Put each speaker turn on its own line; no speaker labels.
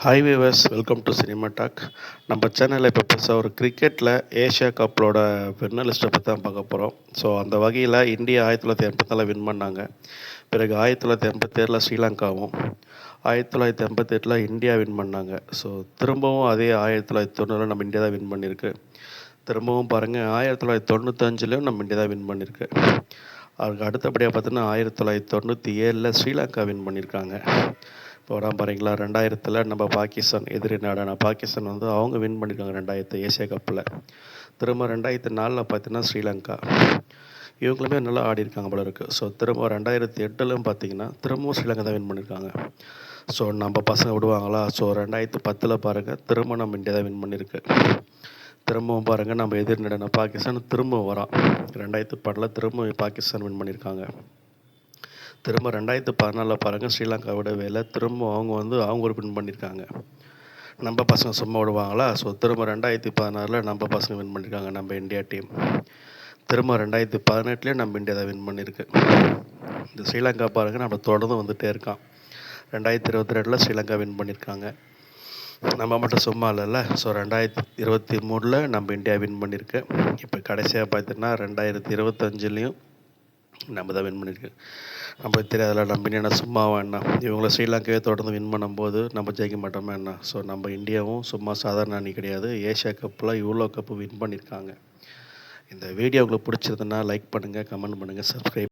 Hi viewers, welcome to cinema talk. நம்ம சேனலில் இப்போ புதுசாக ஒரு கிரிக்கெட்டில் ஏஷியா கப்போட வின்னர் லிஸ்ட்டை பற்றி தான் பார்க்க போகிறோம். ஸோ அந்த வகையில் இந்தியா 1984 வின் பண்ணாங்க. பிறகு 1987 ஸ்ரீலங்காவும், 1988 இந்தியா வின் பண்ணாங்க. ஸோ திரும்பவும் அதே 1990 நம்ம இந்தியா தான் வின் பண்ணியிருக்கு. திரும்பவும் பாருங்கள் 1995 நம்ம இந்தியா தான் வின் பண்ணியிருக்கு. அதுக்கு அடுத்தபடியாக பார்த்தீங்கன்னா 1997 ஸ்ரீலங்கா வின் பண்ணியிருக்காங்க. இப்போ வராமல் பாருங்களா 2000 நம்ம பாகிஸ்தான் எதிரி நாடான பாகிஸ்தான் வந்து அவங்க வின் பண்ணியிருக்காங்க 2000 ஏசியா கப்பில். திரும்ப 2004 பார்த்தீங்கன்னா ஸ்ரீலங்கா இவங்களுமே நல்லா ஆடி இருக்காங்க போல இருக்குது. ஸோ திரும்ப 2008 பார்த்தீங்கன்னா திரும்பவும் ஸ்ரீலங்கா தான் வின் பண்ணியிருக்காங்க. ஸோ நம்ம பசங்க விடுவாங்களா? ஸோ 2010 பாருங்கள் திரும்ப நம்ம இந்தியா தான் வின் பண்ணியிருக்கு. திரும்பவும் பாருங்கள் நம்ம எதிர் நாடான பாகிஸ்தான் திரும்பவும் வரான். 2010 திரும்ப பாகிஸ்தான் வின் பண்ணியிருக்காங்க. திரும்ப 2014 பாருங்கள் ஸ்ரீலங்கா விடவே இல்லை, திரும்ப அவங்க ஒரு வின் பண்ணியிருக்காங்க. நம்ம பசங்க சும்மா விடுவாங்களா? ஸோ திரும்ப 2016 நம்ம பசங்க வின் பண்ணியிருக்காங்க, நம்ம இந்தியா டீம். திரும்ப 2018 நம்ம இந்தியா தான் வின் பண்ணியிருக்கு. இந்த ஸ்ரீலங்கா பாருங்கள் நம்ம தொடர்ந்து வந்துகிட்டே இருக்கான். 2022 ஸ்ரீலங்கா வின் பண்ணியிருக்காங்க. நம்ம மட்டும் சும்மா இல்லைல்ல. ஸோ 2023 நம்ம இந்தியா வின் பண்ணியிருக்கு. இப்போ கடைசியாக பார்த்தீங்கன்னா 2025 நம்ம தான் வின் பண்ணியிருக்கு. நம்ம தெரியாதுல, நம்ம என்ன சும்மாவா என்ன? இவங்கள ஸ்ரீலங்காவே தொடர்ந்து வின் பண்ணும்போது நம்ம ஜெயிக்க மாட்டோமா என்ன? ஸோ நம்ம இந்தியாவும் சும்மா சாதாரண அணி கிடையாது. ஏஷியா கப்பில் இவ்வளோ கப்பு வின் பண்ணியிருக்காங்க. இந்த வீடியோ உங்களுக்கு பிடிச்சிருந்ததுன்னா லைக் பண்ணுங்கள், கமெண்ட் பண்ணுங்கள், சப்ஸ்கிரைப்